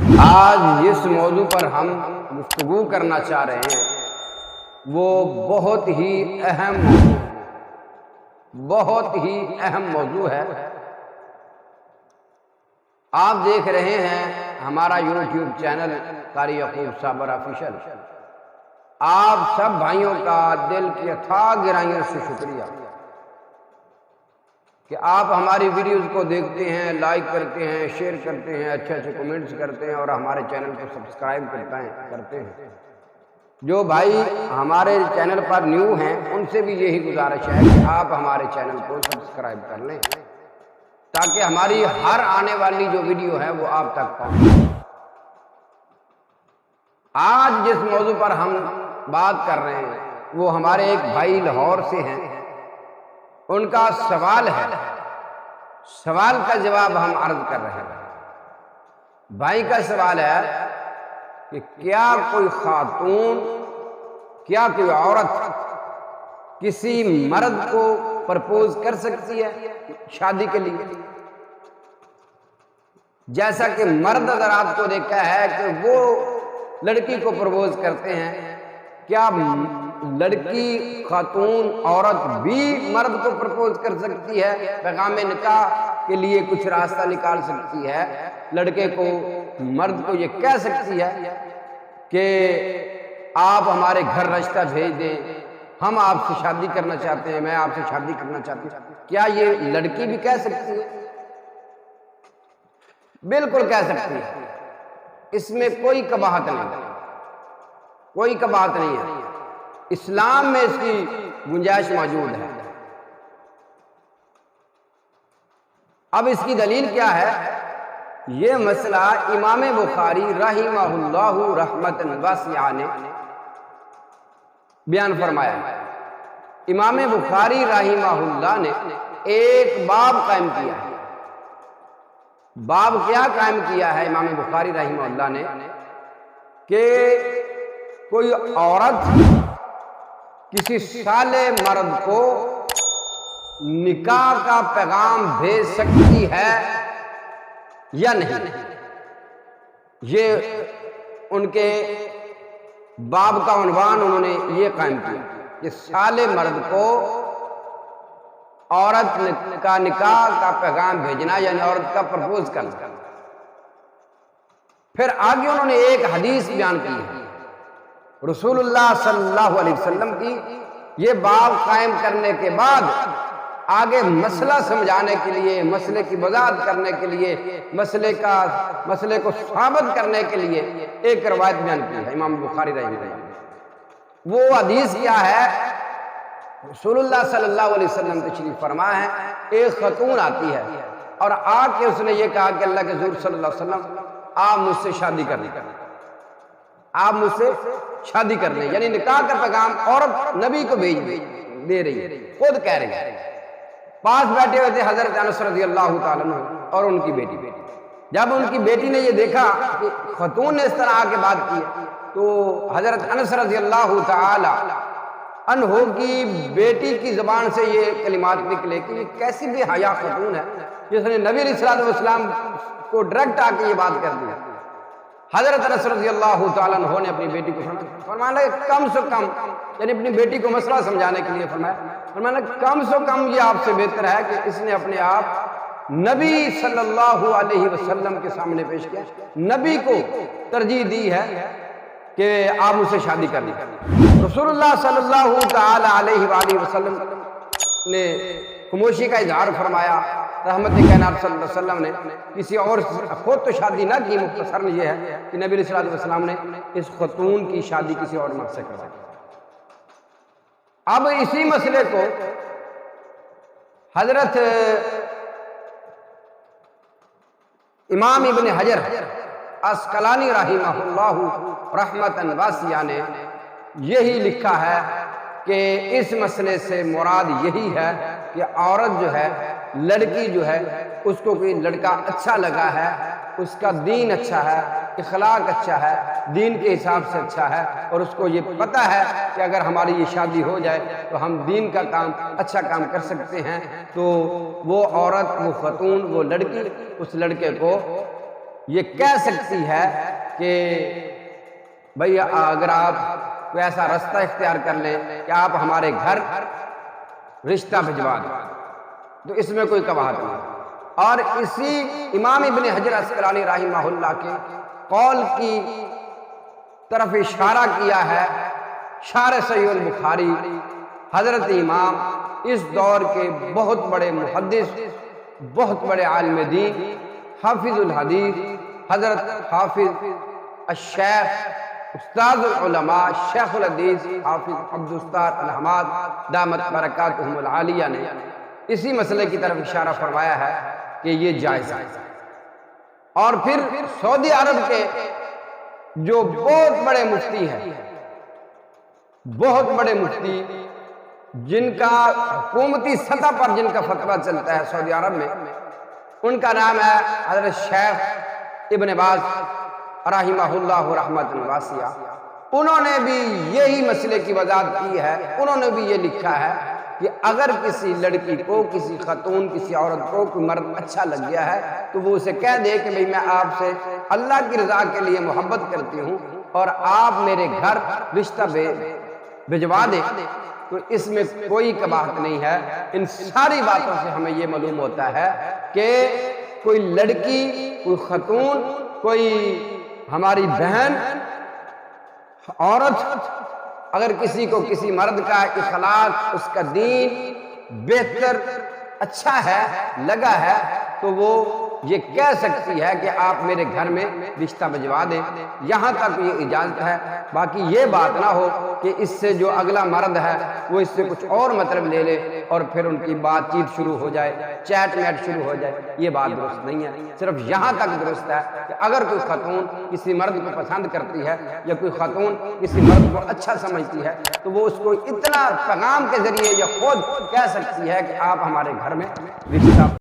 آج جس موضوع پر ہم گفتگو کرنا چاہ رہے ہیں وہ بہت ہی اہم موضوع ہے۔ آپ دیکھ رہے ہیں ہمارا یوٹیوب چینل قاری یعقوب صابر آفیشل۔ آپ سب بھائیوں کا دل کی اتھاہ گہرائیوں سے شکریہ کہ آپ ہماری ویڈیوز کو دیکھتے ہیں، لائک کرتے ہیں، شیئر کرتے ہیں، اچھے اچھے کمنٹس کرتے ہیں اور ہمارے چینل کو سبسکرائب کرتے ہیں۔ جو بھائی ہمارے چینل پر نیو ہیں ان سے بھی یہی گزارش ہے کہ آپ ہمارے چینل کو سبسکرائب کر لیں تاکہ ہماری ہر آنے والی جو ویڈیو ہے وہ آپ تک پہنچے۔ آج جس موضوع پر ہم بات کر رہے ہیں وہ ہمارے ایک بھائی لاہور سے ہیں، ان کا سوال ہے، سوال کا جواب ہم عرض کر رہے ہیں۔ بھائی کا سوال ہے کہ کیا کوئی خاتون، کیا کوئی عورت کسی مرد کو پرپوز کر سکتی ہے شادی کے لیے؟ جیسا کہ مرد حضرات کو دیکھا ہے کہ وہ لڑکی کو پرپوز کرتے ہیں، کیا لڑکی خاتون عورت بھی مرد کو پرپوز کر سکتی ہے؟ پیغام نکاح کے لیے کچھ راستہ نکال سکتی ہے؟ لڑکے کو مرد کو یہ کہہ سکتی ہے کہ آپ ہمارے گھر رشتہ بھیج دیں، ہم آپ سے شادی کرنا چاہتے ہیں، میں آپ سے شادی کرنا چاہتی ہوں؟ کیا یہ لڑکی بھی کہہ سکتی ہے؟ بالکل کہہ سکتی ہے، اس میں کوئی قباحت نہیں، کوئی قباحت نہیں ہے، اسلام میں اس کی گنجائش موجود ہے۔ اب اس کی دلیل کیا ہے؟ یہ مسئلہ امام بخاری رحمہ اللہ رحمۃ واسعہ نے بیان فرمایا ہے۔ امام بخاری رحمہ اللہ نے ایک باب قائم کیا ہے۔ باب کیا قائم کیا ہے امام بخاری رحمہ اللہ نے کہ کوئی عورت کسی صالح مرد کو نکاح کا پیغام بھیج سکتی ہے یا نہیں؟ یہ ان کے باب کا عنوان انہوں نے یہ قائم کیا کہ صالح مرد کو عورت کا نکاح کا پیغام بھیجنا یعنی عورت کا پرپوز کرنا۔ پھر آگے انہوں نے ایک حدیث بیان کی ہے رسول اللہ صلی اللہ علیہ وسلم کی۔ یہ باب قائم کرنے کے بعد آگے مسئلہ سمجھانے کے لیے، مسئلے کی وضاحت کرنے کے لیے، مسئلے کو ثابت کرنے کے لیے ایک روایت بیان کی ہے امام بخاری رحمہ اللہ۔ وہ حدیث کیا ہے؟ رسول اللہ صلی اللہ علیہ وسلم تشریف فرما ہے، ایک خاتون آتی ہے اور آ کے اس نے یہ کہا کہ اللہ کے حضور صلی اللہ علیہ وسلم آپ مجھ سے شادی کر لیں، آپ مجھ سے شادی کر لیں، یعنی نکاح کا پیغام عورت نبی کو بھیج دے رہی ہے، خود کہہ رہی ہے۔ پاس بیٹھے ہوئے تھے حضرت انس رضی اللہ تعالیٰ عنہ اور ان کی بیٹی۔ جب ان کی بیٹی نے یہ دیکھا کہ خاتون نے اس طرح آ کے بات کی تو حضرت انس رضی اللہ تعالیٰ عنہ کی بیٹی کی زبان سے یہ کلمات نکلے کہ یہ کیسی بے حیا خاتون ہے جس نے نبی علیہ السلام کو ڈائریکٹ آ کے یہ بات کر دی۔ حضرت انس رضی اللہ تعالیٰ عنہ نے اپنی بیٹی کو فرمایا کم سے کم، یعنی اپنی بیٹی کو مسئلہ سمجھانے کے لیے فرمایا کم سے کم یہ آپ سے بہتر ہے کہ اس نے اپنے آپ نبی صلی اللہ علیہ وسلم کے سامنے پیش کیا، نبی کو ترجیح دی ہے کہ آپ مجھ سے شادی کر لیں۔ رسول اللہ صلی اللہ تعالی علیہ وآلہ وسلم نے خاموشی کا اظہار فرمایا۔ رحمت کائنات صلی اللہ علیہ وسلم نے کسی اور خود تو شادی نہ کی، مختصر یہ ہے کہ نبی علیہ السلام نے اس خاتون کی شادی کسی اور مرد سے کروائی۔ اب اسی مسئلے کو حضرت امام ابن حجر عسقلانی رحمہ اللہ رحمۃ واسعہ نے یہی لکھا ہے کہ اس مسئلے سے مراد یہی ہے کہ عورت جو ہے، لڑکی جو ہے، اس کو کوئی لڑکا اچھا لگا ہے، اس کا دین اچھا ہے، اخلاق اچھا ہے، دین کے حساب سے اچھا ہے، اور اس کو یہ پتہ ہے کہ اگر ہماری یہ شادی ہو جائے تو ہم دین کا کام، اچھا کام کر سکتے ہیں، تو وہ عورت، وہ خاتون، وہ لڑکی اس لڑکے کو یہ کہہ سکتی ہے کہ بھئی اگر آپ کوئی ایسا راستہ اختیار کر لیں کہ آپ ہمارے گھر رشتہ بھجوا دیں، تو اس میں کوئی قباحت نہیں۔ اور اسی امام ابن حجر عسقلانی رحمہ اللہ کے قول کی طرف اشارہ کیا ہے شارح صحیح البخاری حضرت امام اس دور کے بہت بڑے محدث، بہت بڑے عالم دین، حافظ الحدیث حضرت حافظ الشیخ استاد العلماء شیخ الحدیث حافظ عبدالستار الحماد دامت برکاتہم العالیہ نے اسی مسئلے کی طرف اشارہ فرمایا ہے کہ یہ جائز ہے۔ اور پھر سعودی عرب کے جو بہت بڑے مفتی ہیں، بہت بڑے مفتی جن کا حکومتی سطح پر جن کا فتویٰ چلتا ہے سعودی عرب میں، ان کا نام ہے حضرت شیخ ابن باز رحمہ اللہ رحمۃ واسعہ۔ انہوں نے بھی یہی مسئلے کی وضاحت کی ہے، انہوں نے بھی یہ لکھا ہے کہ اگر کسی لڑکی کو، کسی خاتون، کسی عورت کو کوئی مرد اچھا لگ گیا ہے تو وہ اسے کہہ دے کہ بھئی میں آپ سے اللہ کی رضا کے لیے محبت کرتی ہوں اور آپ میرے گھر رشتہ بھجوا دیں، تو اس میں کوئی قباحت نہیں ہے۔ ان ساری باتوں سے ہمیں یہ معلوم ہوتا ہے کہ کوئی لڑکی، کوئی خاتون، کوئی ہماری بہن، عورت اگر کسی کو کسی مرد کا اخلاق، اس کا دین بہتر اچھا ہے، لگا ہے، تو وہ یہ کہہ سکتی ہے کہ آپ میرے گھر میں رشتہ بھجوا دیں، یہاں تک یہ اجازت ہے۔ باقی یہ بات نہ ہو کہ اس سے جو اگلا مرد ہے وہ اس سے کچھ اور مطلب لے لے اور پھر ان کی بات چیت شروع ہو جائے، چیٹ میٹ شروع ہو جائے، یہ بات درست نہیں ہے۔ صرف یہاں تک درست ہے کہ اگر کوئی خاتون کسی مرد کو پسند کرتی ہے یا کوئی خاتون کسی مرد کو اچھا سمجھتی ہے تو وہ اس کو اتنا پیغام کے ذریعے یا خود کہہ سکتی ہے کہ آپ ہمارے گھر میں رشتہ